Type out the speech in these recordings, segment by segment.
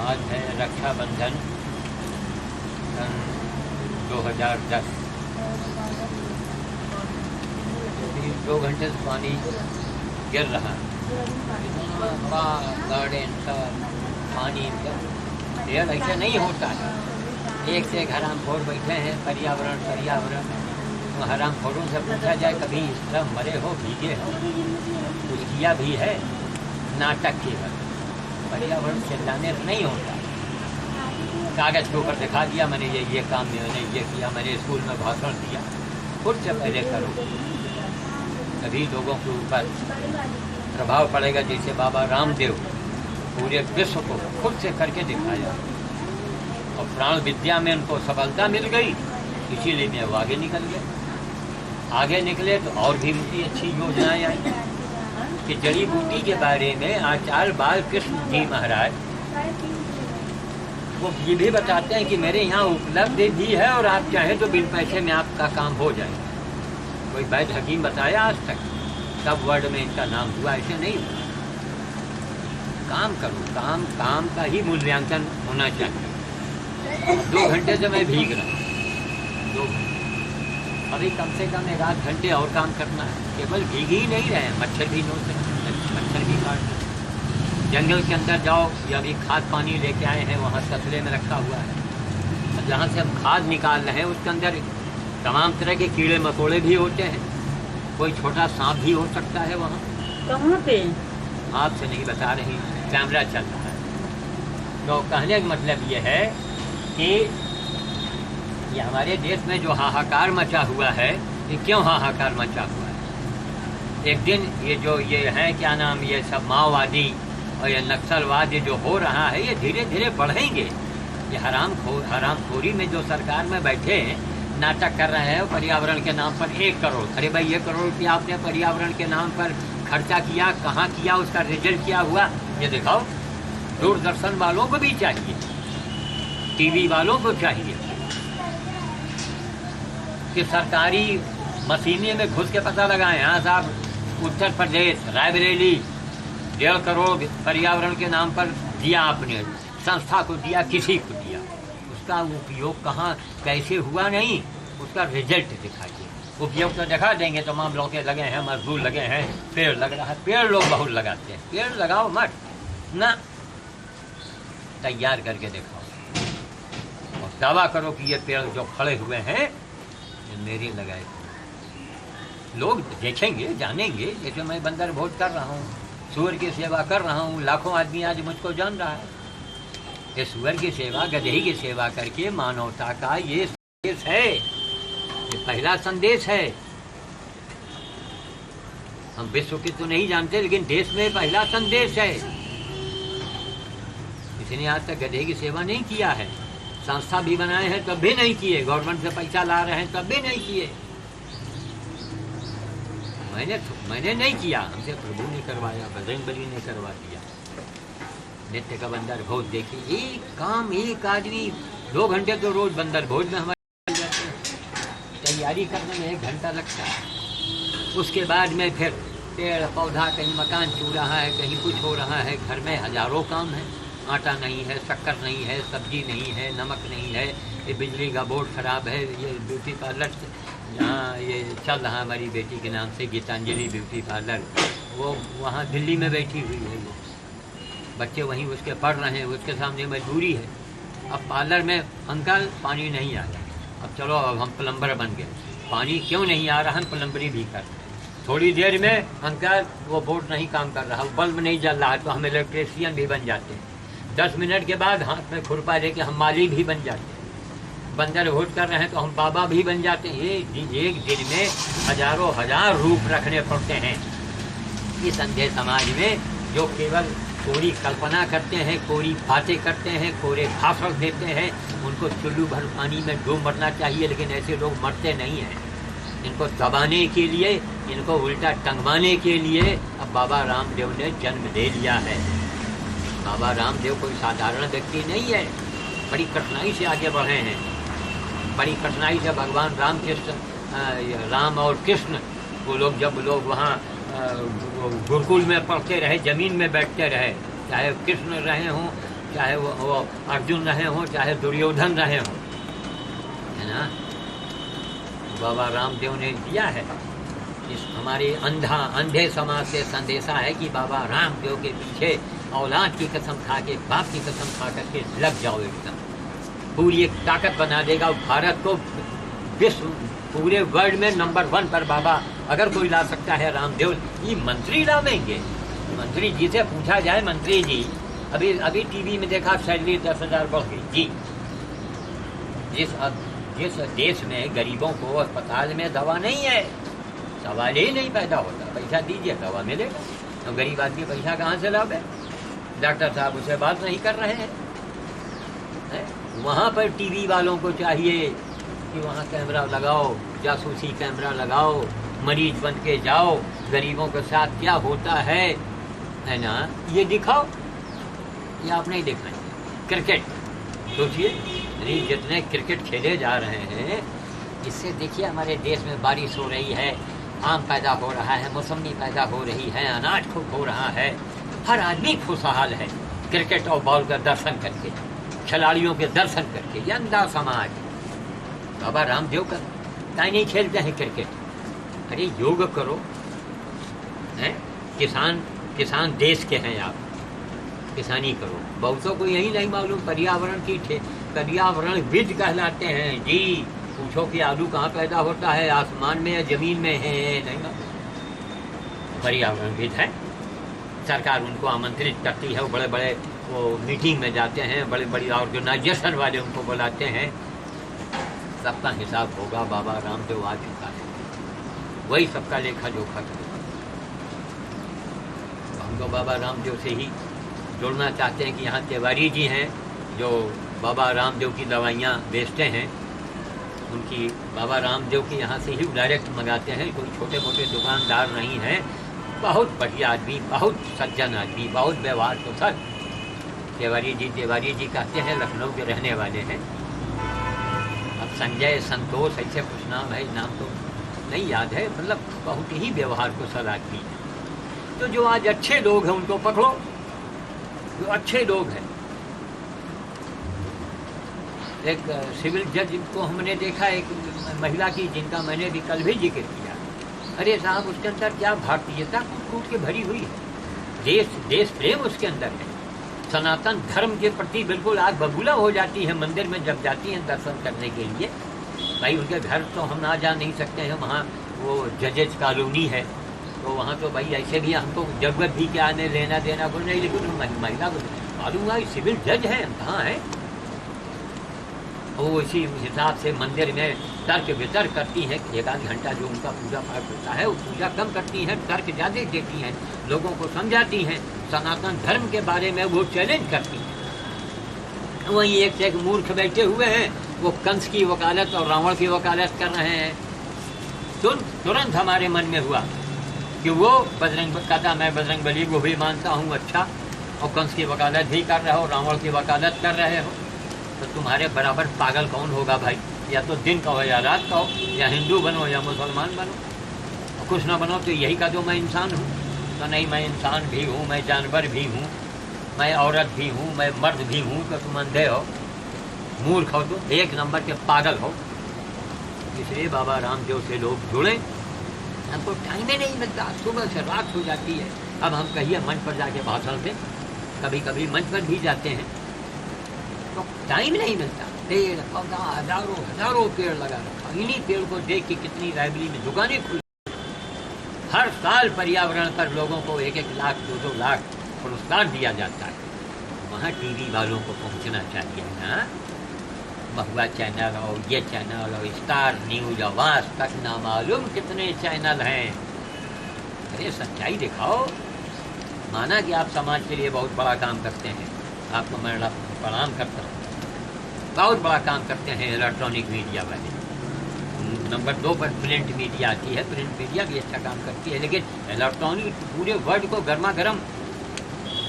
आज है रक्षाबंधन सन 2010। 2 घंटे से पानी गिर रहा है, हवा गार्डन सब पानी। पेड़ ऐसे नहीं होता है, एक से एक हरामखोर बैठे हैं। पर्यावरण तो हरामखोरों से पूछा जाए कभी इस तरह मरे हो, भीगे हो? कुछ किया भी है? नाटक केवल। पर्यावरण चिल्लाने से नहीं होता। कागज़ के ऊपर दिखा दिया मैंने ये काम, मैंने ये किया, मैंने स्कूल में भाषण दिया। खुद से पहले करो, तभी लोगों के ऊपर प्रभाव पड़ेगा। जैसे बाबा रामदेव पूरे विश्व को खुद से करके दिखाया और प्राण विद्या में उनको सफलता मिल गई, इसीलिए मैं वो आगे निकल गए। आगे निकले तो और भी मुझे अच्छी योजनाएं आई कि जड़ी बूटी के बारे में आचार्य बालकृष्ण जी महाराज वो ये भी बताते हैं कि मेरे यहाँ उपलब्ध भी है और आप चाहें तो बिन पैसे में आपका काम हो जाए। कोई वैद्य हकीम बताया आज तक? सब वर्ड में इनका नाम हुआ, ऐसे नहीं हुआ। काम करो, काम का ही मूल्यांकन होना चाहिए। 2 घंटे से मैं भीग रहा हूँ, 2 घंटे। अभी कम से कम 1 घंटे और काम करना है। केवल भीग ही नहीं रहे, मच्छर भी नोच रहे, मच्छर भी काट रहे। जंगल के अंदर जाओ, या अभी खाद पानी लेके आए हैं, वहाँ तसले में रखा हुआ है। जहाँ से हम खाद निकाल रहे हैं उसके अंदर तमाम तरह के कीड़े मकोड़े भी होते हैं। कोई छोटा सांप भी हो सकता है वहाँ। कहाँ पे? आपसे नहीं बता रही, कैमरा चल रहा है। तो कहने का मतलब ये है कि ये हमारे देश में जो हाहाकार मचा हुआ है, ये क्यों हाहाकार मचा हुआ है? एक दिन ये है क्या नाम, ये सब माओवादी और ये नक्सलवाद ये जो हो रहा है, ये धीरे धीरे बढ़ेंगे। ये हरामखोरी में जो सरकार में बैठे हैं, नाटक कर रहे हैं पर्यावरण के नाम पर 1 करोड़। अरे भाई, 1 करोड़ रुपया आपने पर्यावरण के नाम पर खर्चा किया, कहाँ किया, उसका रिजल्ट क्या हुआ ये दिखाओ। दूरदर्शन वालों को भी चाहिए, टीवी वालों को चाहिए कि सरकारी मशीनें में घुस के पता लगाएं। हाँ साहब, उत्तर प्रदेश रायबरेली 1.5 करोड़ पर्यावरण के नाम पर दिया आपने, संस्था को दिया, किसी को दिया, उसका उपयोग कहाँ कैसे हुआ नहीं, उसका रिजल्ट दिखाइए। उपयोग तो दिखा देंगे, तमाम लोग लगे हैं, मजदूर लगे हैं, पेड़ लग रहा है। पेड़ लोग बहुत लगाते हैं, पेड़ लगाओ मत ना, तैयार करके दिखाओ और दावा करो कि ये पेड़ जो खड़े हुए हैं ये मेरे लगाए। लोग देखेंगे, जानेंगे। जैसे मैं बंदर भोज कर रहा हूँ, सूअर की सेवा कर रहा हूँ, लाखों आदमी आज मुझको जान रहा है। ये सूअर की सेवा, गधे की सेवा करके मानवता का ये संदेश है, ये पहला संदेश है। हम विश्व की तो नहीं जानते, लेकिन देश में पहला संदेश है। इसने आज तक गधे की सेवा नहीं किया है। संस्था भी बनाए हैं तब भी नहीं किए, गवर्नमेंट से पैसा ला रहे हैं तब भी नहीं किए। मैंने नहीं किया, हमसे प्रभु ने करवाया, बजरंगबली ने करवा दिया। नित्य का बंदर भोज देखिए, एक काम, एक आदमी 2 घंटे तो रोज बंदर भोज में हमारे जाते हैं। तैयारी करने में 1 घंटा लगता है। उसके बाद में फिर पेड़ पौधा, कहीं मकान छू रहा है, कहीं कुछ हो रहा है। घर में हजारों काम है। आटा नहीं है, शक्कर नहीं है, सब्जी नहीं है, नमक नहीं है, ये बिजली का बोर्ड खराब है, ये ब्यूटी पार्लर जहाँ ये चल रहा है हमारी बेटी के नाम से गीतांजलि ब्यूटी पार्लर, वो वहाँ दिल्ली में बैठी हुई है। वो बच्चे वहीं उसके पढ़ रहे हैं, उसके सामने मजदूरी है। अब पार्लर में अंकल पानी नहीं आ रहा, अब चलो अब हम प्लम्बर बन गए। पानी क्यों नहीं आ रहा, हम प्लम्बरी भी करते हैं। थोड़ी देर में अंकल वो बोर्ड नहीं काम कर रहा, बल्ब नहीं जल रहा, तो हम इलेक्ट्रीशियन भी बन जाते हैं। 10 मिनट के बाद हाथ में खुरपा लेके हम माली भी बन जाते हैं। बंदर भोज कर रहे हैं तो हम बाबा भी बन जाते हैं। एक दिन में हजारों हजार रूप रखने पड़ते हैं। ये संदेश समाज में जो केवल कोरी कल्पना करते हैं, कोरी बातें करते हैं, कोरे भाषण देते हैं, उनको चुल्लू भर पानी में डूब मरना चाहिए। लेकिन ऐसे लोग मरते नहीं हैं। इनको दबाने के लिए, इनको उल्टा टंगवाने के लिए अब बाबा रामदेव ने जन्म दे लिया है। बाबा रामदेव कोई साधारण व्यक्ति नहीं है, बड़ी कठिनाई से आगे बढ़े हैं। बड़ी कठिनाई से भगवान राम और कृष्ण वो लोग, जब लोग वहाँ गुरुकुल में पढ़ते रहे, जमीन में बैठते रहे, चाहे कृष्ण रहे हों चाहे वो अर्जुन रहे हों, चाहे दुर्योधन रहे हों, है ना। बाबा रामदेव ने दिया है इस हमारे अंधे समाज से संदेशा है कि बाबा रामदेव के पीछे औलाद की कसम खा के, बाप की कसम खा करके लग जाओ, एकदम पूरी एक ताकत बना देगा भारत को। विश्व पूरे वर्ल्ड में नंबर 1 पर बाबा अगर कोई ला सकता है रामदेव, ये मंत्री लावेंगे। मंत्री जी से पूछा जाए, मंत्री जी अभी टीवी में देखा सैलरी 10,000 बढ़ गई जी। जिस देश में गरीबों को अस्पताल में दवा नहीं है, सवाल ही नहीं पैदा होता, पैसा दीजिए दवा मिलेगा, तो गरीब आदमी पैसा कहाँ से लावे। डॉक्टर साहब उसे बात नहीं कर रहे हैं। वहाँ पर टीवी वालों को चाहिए कि वहाँ कैमरा लगाओ, जासूसी कैमरा लगाओ, मरीज बन के जाओ, गरीबों के साथ क्या होता है ना, ये दिखाओ। ये आप नहीं दिखाएंगे। क्रिकेट सोचिए, जितने क्रिकेट खेले जा रहे हैं, इससे देखिए हमारे देश में बारिश हो रही है, आम पैदा हो रहा है, मौसमी पैदा हो रही है, अनाज खूब हो रहा है, हर आदमी खुशहाल है क्रिकेट और बॉल का दर्शन करके, खिलाड़ियों के दर्शन करके। ये अंधा समाज। बाबा रामदेव का ताई नहीं खेलते हैं क्रिकेट। अरे योग करो, हैं? किसान देश के हैं आप, किसानी करो। बहुतों को यही नहीं मालूम, पर्यावरणविद कहलाते हैं जी। पूछो कि आलू कहाँ पैदा होता है, आसमान में या जमीन में है, नहीं मालूम। पर्यावरणविद है, सरकार उनको आमंत्रित करती है, वो बड़े बड़े वो मीटिंग में जाते हैं, बड़े बड़ी ऑर्गेनाइजेशन वाले उनको बुलाते हैं, सबका हिसाब होगा। बाबा रामदेव आ चुका है, वही सबका लेखा जोखा करेगा। हम तो बाबा रामदेव से ही जुड़ना चाहते हैं कि यहाँ तिवारी जी हैं जो बाबा रामदेव की दवाइयाँ बेचते हैं, उनकी बाबा रामदेव की यहाँ से ही डायरेक्ट मंगाते हैं। कोई छोटे मोटे दुकानदार नहीं हैं, बहुत बढ़िया आदमी, बहुत सज्जन आदमी, बहुत व्यवहार कुशल। तिवारी जी कहते हैं, लखनऊ के रहने वाले हैं। अब संजय संतोष ऐसे कुछ नाम है, नाम तो नहीं याद है, मतलब बहुत ही व्यवहार कुशल आदमी है। तो जो आज अच्छे लोग हैं उनको पकड़ो, जो अच्छे लोग हैं। एक सिविल जज को हमने देखा, एक महिला की, जिनका मैंने भी कल भी जिक्र किया। अरे साहब, उसके अंदर क्या भारतीयता कूट के भरी हुई है, देश प्रेम उसके अंदर है, सनातन धर्म के प्रति बिल्कुल आग बबूला हो जाती है। मंदिर में जब जाती हैं दर्शन करने के लिए, भाई उनके घर तो हम ना जा नहीं सकते हैं, वहाँ वो जजेज कॉलोनी है, तो वहाँ तो भाई ऐसे भी हमको जरूरत भी क्या आने लेना देना को नहीं, लेकिन महिला को मालूम है सिविल जज है, कहाँ है वो। इसी हिसाब से मंदिर में तर्क वितर्क करती हैं, एक आध घंटा जो उनका पूजा पाठ होता है वो पूजा कम करती हैं, तर्क ज़्यादा देती हैं, लोगों को समझाती हैं, सनातन धर्म के बारे में वो चैलेंज करती हैं। वहीं एक से एक मूर्ख बैठे हुए हैं, वो कंस की वकालत और रावण की वकालत कर रहे हैं। तुरंत हमारे मन में हुआ कि वो बजरंग कहता, मैं बजरंग बली को भी मानता हूँ, अच्छा, और कंस की वकालत भी कर रहे हो, रावण की वकालत कर रहे हो, तो तुम्हारे बराबर पागल कौन होगा भाई। या तो दिन का हो या रात का हो, या हिंदू बनो या मुसलमान बनो, और कुछ ना बनो तो यही कह दो मैं इंसान हूँ। तो नहीं, मैं इंसान भी हूँ, मैं जानवर भी हूँ, मैं औरत भी हूँ, मैं मर्द भी हूँ। तो तुम अंधे हो, मूर्ख हो, तो एक नंबर के पागल हो। इसलिए बाबा रामदेव से लोग जुड़े। हमको टाइम ही नहीं मिलता, सुबह से रात हो जाती है। अब हम कहिए मंच पर जाके भाषण दें, कभी कभी मंच पर भी जाते हैं, तो टाइम नहीं मिलता। पेड़ पौधा हजारों पेड़ लगा रखा, इन्हीं पेड़ को देख के कितनी लाइब्रेरी में दुकानें खुली। हर साल पर्यावरण पर लोगों को 1-1 लाख 2-2 लाख पुरस्कार दिया जाता है। वहाँ टीवी वालों को पहुँचना चाहिए ना, महुआ चैनल और ये चैनल और स्टार न्यूज, आवाज तक ना मालूम कितने चैनल हैं। अरे सच्चाई दिखाओ। माना कि आप समाज के लिए बहुत बड़ा काम करते हैं, आपको मैं प्रणाम करता हूँ, बहुत बड़ा काम करते हैं इलेक्ट्रॉनिक मीडिया वाले। नंबर 2 पर प्रिंट मीडिया आती है, प्रिंट मीडिया भी अच्छा काम करती है, लेकिन इलेक्ट्रॉनिक पूरे वर्ल्ड को गर्मा गर्म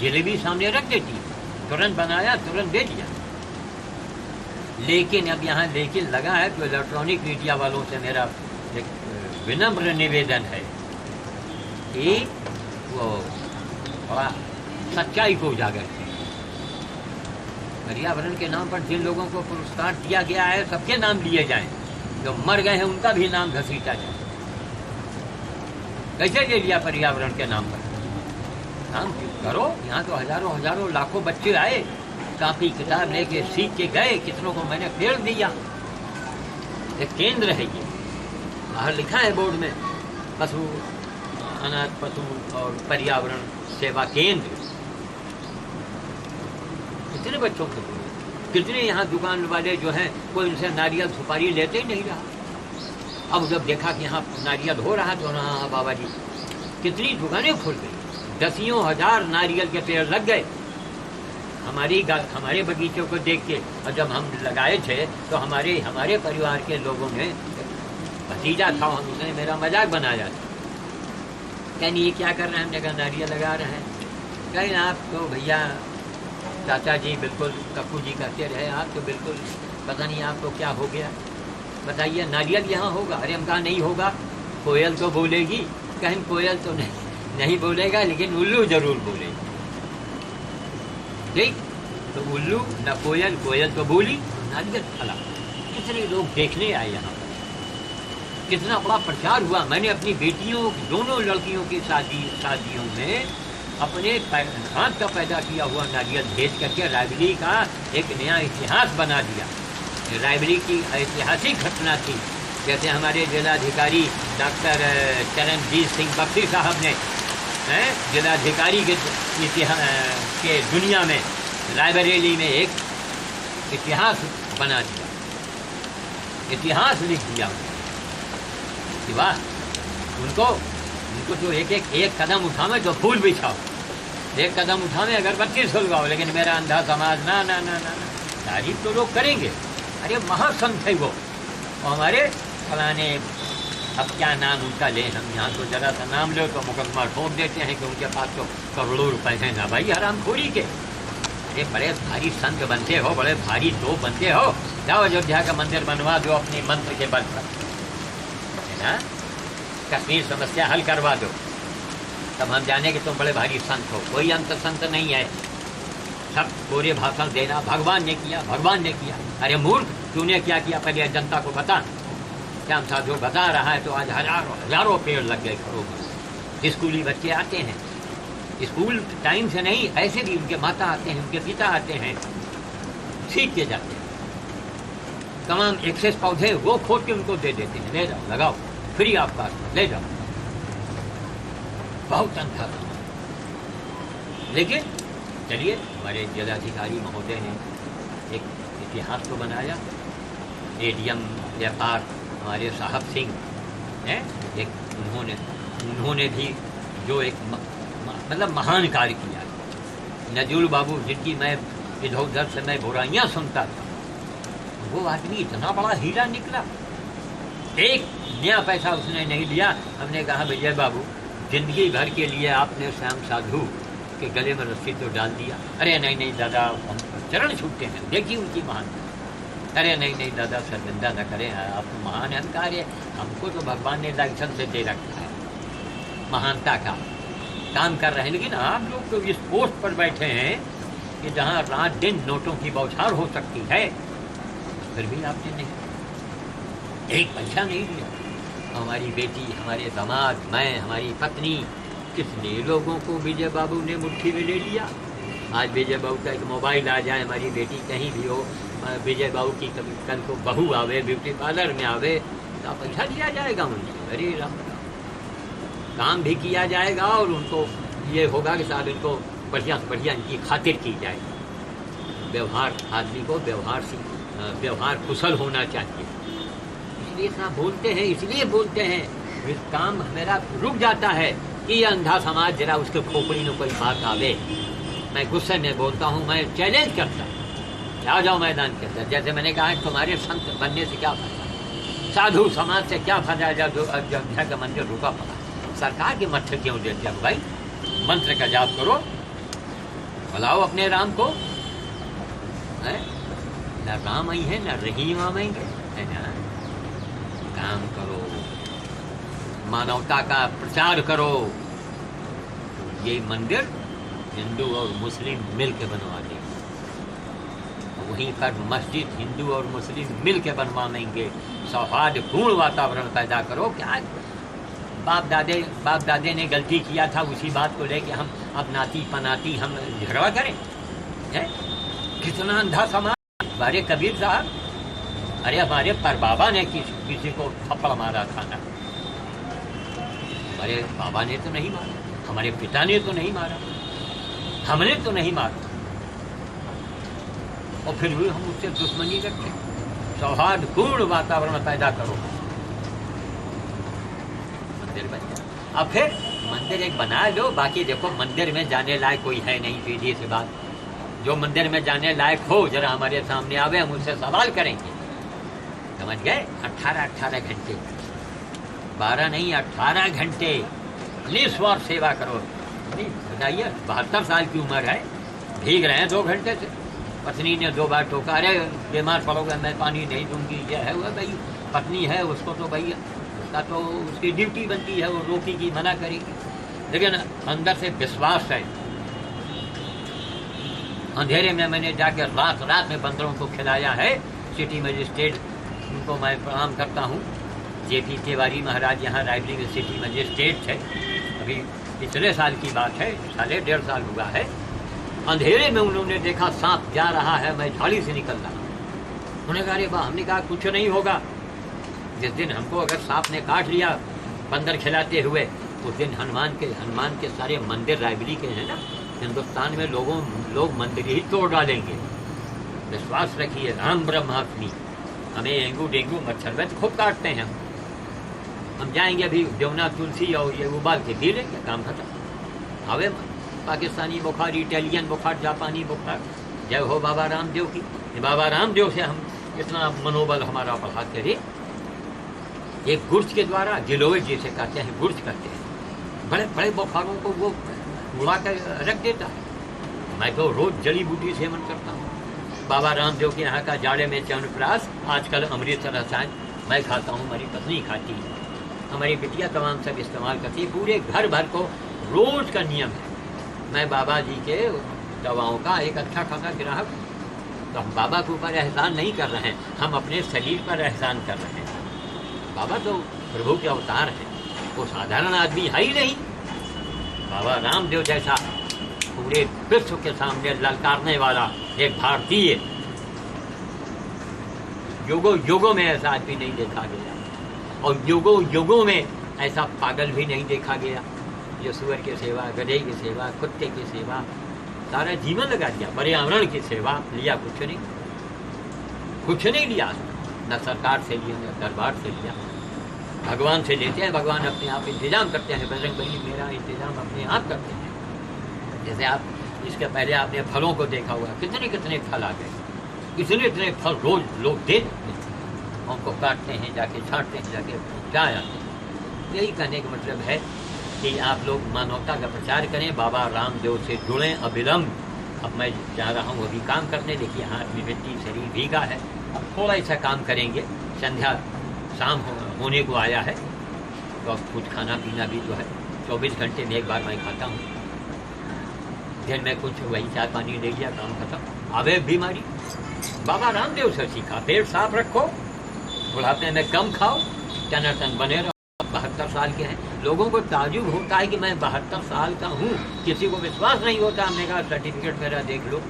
जलेबी सामने रख देती है, तुरंत बनाया तुरंत दे दिया। लेकिन अब यहाँ लेकिन लगा है तो इलेक्ट्रॉनिक मीडिया वालों से मेरा एक विनम्र निवेदन है कि वो थोड़ा सच्चाई को उजागर करें। पर्यावरण के नाम पर जिन लोगों को पुरस्कार दिया गया है सबके नाम लिए जाएं, जो मर गए हैं उनका भी नाम घसीटा जाए। कैसे ले लिया पर्यावरण के नाम पर? काम करो। यहाँ तो हजारों हजारों लाखों बच्चे आए, कापी किताब लेके सीख के गए, कितनों को मैंने पेड़ दिया। एक केंद्र है ये, बाहर लिखा है बोर्ड में, पशु अनाथ पशु और पर्यावरण सेवा केंद्र। कितने बच्चों को, कितने यहाँ दुकान वाले जो हैं कोई उनसे नारियल सुपारी लेते ही नहीं रहा। अब जब देखा कि यहाँ नारियल हो रहा तो हाँ बाबा जी, कितनी दुकानें खुल गई, दसियों हजार नारियल के पेड़ लग गए हमारे बगीचों को देख के। और जब हम लगाए थे तो हमारे परिवार के लोगों ने, भतीजा था, हम उसने मेरा मजाक बनाया था, कहनी ये क्या कर रहे हैं? हमने कहा नारियल लगा रहे हैं। कहीं आप तो भैया चाचा जी बिल्कुल कप्पू जी कहते रहे, आप तो बिल्कुल पता नहीं आपको क्या हो गया, बताइए नारियल यहाँ होगा? अरे हम कहा नहीं होगा, कोयल तो बोलेगी। कहीं कोयल तो नहीं बोलेगा, लेकिन उल्लू जरूर बोलेगी। ठीक, तो उल्लू न कोयल, कोयल तो बोली, नारियल फला। कितने लोग देखने आए यहाँ पर, कितना बड़ा प्रचार हुआ। मैंने अपनी बेटियों, दोनों लड़कियों की शादियों में अपने हाथ का पैदा किया हुआ नारियल भेज करके रायबरेली का एक नया इतिहास बना दिया। रायबरेली की ऐतिहासिक घटना थी, जैसे हमारे जिलाधिकारी डॉक्टर चरणजीत सिंह बख्शी साहब ने जिलाधिकारी के इतिहास के दुनिया में रायबरेली में एक इतिहास बना दिया, इतिहास लिख दिया कि वाह, उनको तो एक कदम उठावे तो फूल बिछाओ, एक कदम उठावे अगरबत्ती सुलगाओ, लेकिन मेरा अंधा समाज ना ना ना ना, तारीफ तो लोग करेंगे। अरे महासंत है वो, और हमारे फलाने, अब क्या नाम उनका ले हम यहाँ, तो जरा सा नाम लो तो मुकदमा ठोक देते हैं कि उनके पास तो करोड़ों रुपए हैं। ना भाई, हरामखोरी के। अरे बड़े भारी संत बनते हो, बड़े भारी तो बनते हो, जाओ अयोध्या का मंदिर बनवा दो अपने मंत्र के बल पर, है ना, कश्मीर समस्या हल करवा दो, तब हम जाने कि तुम बड़े भारी संत हो। कोई अंत संत नहीं है, सब पूरे भाषण देना भगवान ने किया, भगवान ने किया। अरे मूर्ख, तूने क्या किया पहले जनता को बता। क्या साधु बता रहा है तो आज हजारों पेड़ लग गए घरों में। स्कूली बच्चे आते हैं, स्कूल टाइम से नहीं, ऐसे भी उनके माता आते हैं, उनके पिता आते हैं, सीख के जाते हैं। तमाम एक्सेस पौधे वो खोद के उनको दे देते हैं, ले जाओ लगाओ, फ्री ऑफ कॉस्ट ले जाओ। बहुत अंधा था। लेकिन चलिए, हमारे जिलाधिकारी महोदय ने एक इतिहास को बनाया। एडीएम व्यापार हमारे साहब सिंह हैं, एक उन्होंने भी जो एक मतलब महान कार्य किया। नजरुल बाबू, जिनकी मैं इधर उधर से मैं बुराइयां सुनता था, वो आदमी इतना बड़ा हीरा निकला। एक नया पैसा उसने नहीं लिया। हमने कहा विजय बाबू, जिंदगी भर के लिए आपने श्याम साधु के गले में रस्सी तो डाल दिया। अरे नहीं नहीं दादा, हम चरण छूटते हैं, देखिए उनकी महानता। अरे नहीं नहीं दादा, शर्मिंदा न करें, आप तो महान अहंकार है, हमको तो भगवान ने लाइसेंस से दे रखा है महानता का, काम कर रहे हैं। लेकिन आप लोग तो इस पोस्ट पर बैठे हैं कि जहाँ रात दिन नोटों की बौछार हो सकती है, फिर भी आपने नहीं, एक पैसा नहीं दिया। हमारी बेटी, हमारे दामाद, मैं, हमारी पत्नी, कितने लोगों को विजय बाबू ने मुट्ठी में ले लिया। आज विजय बाबू का एक मोबाइल आ जाए, हमारी बेटी कहीं भी हो, विजय बाबू की कभी कल को बहू आवे, ब्यूटी पार्लर में आवे, तो पैसा दिया जाएगा उनसे। अरे राम, काम भी किया जाएगा और उनको ये होगा कि साहब इनको बढ़िया से बढ़िया इनकी खातिर की जाएगी। व्यवहार, आदमी को व्यवहार कुशल होना चाहिए। इसलिए इतना बोलते हैं, इसलिए बोलते हैं, इस काम मेरा रुक जाता है कि ये अंधा समाज जरा उसके खोपड़ी में कोई बात आवे। मैं गुस्से में बोलता हूँ, मैं चैलेंज करता हूँ, आ जाओ मैदान के अंदर। जैसे मैंने कहा, तुम्हारे संत बनने से क्या फायदा, साधु समाज से क्या फायदा, जब अयोध्या का मंदिर रुका पड़ा। सरकार के मत्थे क्यों देते हो भाई? मंत्र का जाप करो, बुलाओ अपने राम को, है न राम आई है न रहीम आएंगे, है ना। काम करो, मानवता का प्रचार करो। ये मंदिर हिंदू और मुस्लिम मिल के बनवा दें। वहीं पर मस्जिद हिंदू और मुस्लिम मिल के बनवाएंगे, सौहार्दपूर्ण वातावरण पैदा करो। क्या बाप दादे ने गलती किया था, उसी बात को लेके हम अब नाती पनाती हम झगड़ा करें? है कितना अंधा समाज। हमारे कबीर साहब, अरे हमारे परबाबा ने किसी को थप्पड़ मारा था ना, हमारे बाबा ने तो नहीं मारा, हमारे पिता ने तो नहीं मारा, हमने तो नहीं मारा, और फिर भी हम उससे दुश्मनी रखें। सौहार्दपूर्ण वातावरण पैदा करो, मंदिर बन जाए। अब फिर मंदिर एक बना लो, बाकी देखो मंदिर में जाने लायक कोई है नहीं, सीधी सी बात। जो मंदिर में जाने लायक हो जरा हमारे सामने आवे, हम उससे सवाल करेंगे। समझ गए? 18 घंटे, 12 नहीं 18 घंटे निस्वार्थ सेवा करो। बताइए 72 साल की उम्र है, भीग रहे हैं 2 घंटे से। पत्नी ने 2 बार टोका, अरे बीमार पड़ोगे मैं पानी नहीं दूंगी, यह है वह। भाई पत्नी है, उसको तो भाई उसका तो उसकी ड्यूटी बनती है, वो रोकेगी, मना करेगी, लेकिन अंदर से विश्वास है। अंधेरे में मैंने जाकर रात में बंदरों को खिलाया है। सिटी मजिस्ट्रेट, उनको मैं प्रणाम करता हूँ। जेपी तिवारी महाराज यहाँ रायबरेली में सिटी मजिस्ट्रेट है। अभी पिछले साल की बात है, 1.5 साल हुआ है। अंधेरे में उन्होंने देखा सांप जा रहा है, मैं झाड़ी से निकल रहा। उन्होंने कहा अरे वाह, हमने कहा कुछ नहीं होगा। जिस दिन हमको अगर सांप ने काट लिया बंदर खिलाते हुए, उस दिन हनुमान के सारे मंदिर रायबरेली के हैं ना, हिंदुस्तान में लोग मंदिर ही तोड़ डालेंगे। विश्वास रखिए, राम ब्रह्मास्मि। हमें डेंगू मच्छर में खूब काटते हैं। हम जाएंगे अभी देवना तुलसी और ये उबाल के पी लेंगे, काम खत्म। हवे पाकिस्तानी बुखार, इटालियन बुखार, जापानी बुखार, जय हो बाबा रामदेव की। बाबा रामदेव से हम इतना मनोबल हमारा बढ़ाते रहे। एक गुर्ज के द्वारा, गिलोय जिसे कहते हैं, गुर्ज करते हैं। बड़े बड़े बुखारों को वो उड़ा कर रख देता है। मैं तो रोज जड़ी बूटी सेवन करता हूँ। बाबा रामदेव के यहाँ का जाड़े में च्यवनप्राश, आजकल अमृतसर रसायन मैं खाता हूँ, हमारी पत्नी खाती है, हमारी बिटिया तमाम सब इस्तेमाल करती है। पूरे घर भर को रोज का नियम है। मैं बाबा जी के दवाओं का एक अच्छा खासा ग्राहक हूँ। तो हम बाबा के ऊपर एहसान नहीं कर रहे हैं, हम अपने शरीर पर एहसान कर रहे हैं। बाबा तो प्रभु के अवतार हैं, वो साधारण आदमी है ही नहीं। बाबा रामदेव जैसा पूरे विश्व के सामने ललकारने वाला एक भारतीय, युगों में ऐसा आदमी नहीं देखा गया, और युगों में ऐसा पागल भी नहीं देखा गया जो सुअर की सेवा, गधे की सेवा, कुत्ते की सेवा, सारा जीवन लगा दिया। पर्यावरण की सेवा लिया कुछ नहीं लिया, न सरकार से लिया न दरबार से लिया। भगवान से लेते हैं, भगवान अपने आप इंतजाम करते हैं। बजरंगबली मेरा इंतजाम अपने आप करते हैं। जैसे आप इसके पहले आपने फलों को देखा हुआ, कितने फल आ गए, इतने फल रोज लोग दे देते हैं, उनको काटते हैं, जाके छांटते हैं, जाके जाए आते हैं। यही कहने का मतलब है कि आप लोग मानवता का प्रचार करें, बाबा रामदेव से जुड़ें अविलंब। अब मैं जा रहा हूँ अभी काम करने, देखिए हाथ में मिट्टी, शरीर भीगा है। अब थोड़ा ऐसा काम करेंगे, संध्या शाम होने को आया है, तो अब कुछ खाना पीना भी तो है। 24 घंटे में एक बार मैं खाता हूँ। दिन में कुछ वही चाय पानी ले लिया, काम खत्म। आवे बीमारी, बाबा रामदेव से सीखा, पेट साफ रखो, बुढ़ापे में कम खाओ, टनाटन बने रहो। 72 साल के हैं। लोगों को ताजुब होता है कि मैं 72 साल का हूँ, किसी को विश्वास नहीं होता। हमने कहा सर्टिफिकेट मेरा देख लो।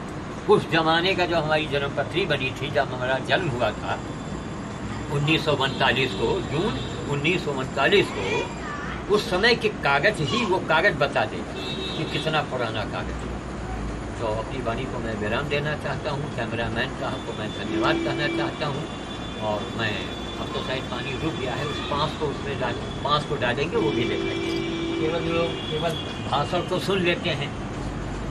उस जमाने का जो हमारी जन्मपत्री बनी थी, जब हमारा जन्म हुआ था 1939 को, जून 1939 को, उस समय के कागज ही वो कागज बता देगा कि कितना पुराना कागज है। तो अपनी वाणी को मैं विराम देना चाहता हूँ। कैमरामैन साहब को मैं धन्यवाद कहना चाहता हूँ। और मैं, अब तो शायद पानी रुक गया है, उस पाँच को डालेंगे, वो भी देखेंगे। केवल भाषण तो सुन लेते हैं,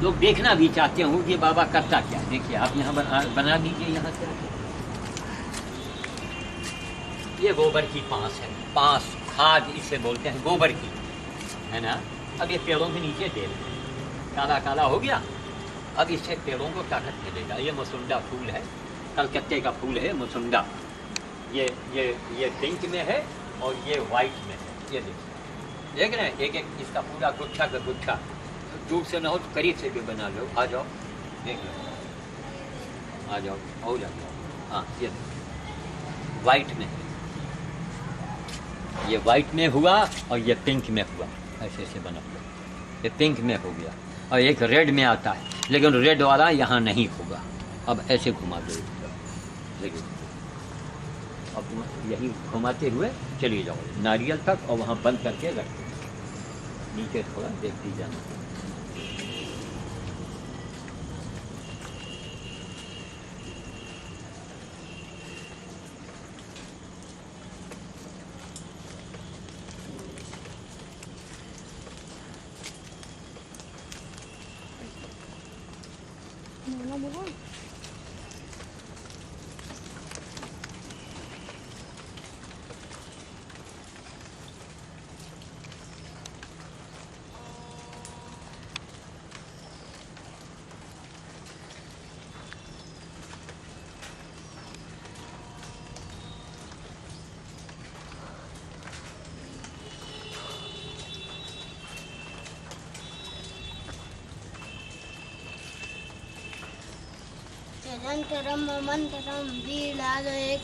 लोग देखना भी चाहते हूँ कि बाबा करता क्या। देखिए आप यहाँ बना दीजिए, यहाँ से ये गोबर की पाँस है, पाँस खाद इसे बोलते हैं, गोबर की, है ना। अब ये पेड़ों के नीचे दे रहे हैं, काला काला हो गया। अब इससे पेड़ों को ताकत मिलेगा। ये मुसुंडा फूल है, कलकत्ते का फूल है मुसुंडा। ये पिंक में है और ये वाइट में है। ये देख रहे हैं, एक इसका पूरा गुच्छा का गुच्छा। दूर से ना हो तो करीब से भी बना लो, आ जाओ देख लो। आ जाओ, हो जाओ। हाँ, ये वाइट में, ये वाइट में हुआ और ये पिंक में हुआ, ऐसे ऐसे बना हुआ, ये पिंक में हो गया। और एक रेड में आता है, लेकिन रेड वाला यहाँ नहीं होगा। अब ऐसे घुमा दो, देखिए, अब यही घुमाते हुए चलिए जाओ नारियल तक, और वहाँ बंद करके रख दो, नीचे थोड़ा देखती जाना। निरंतरम मंत्रम वीराजय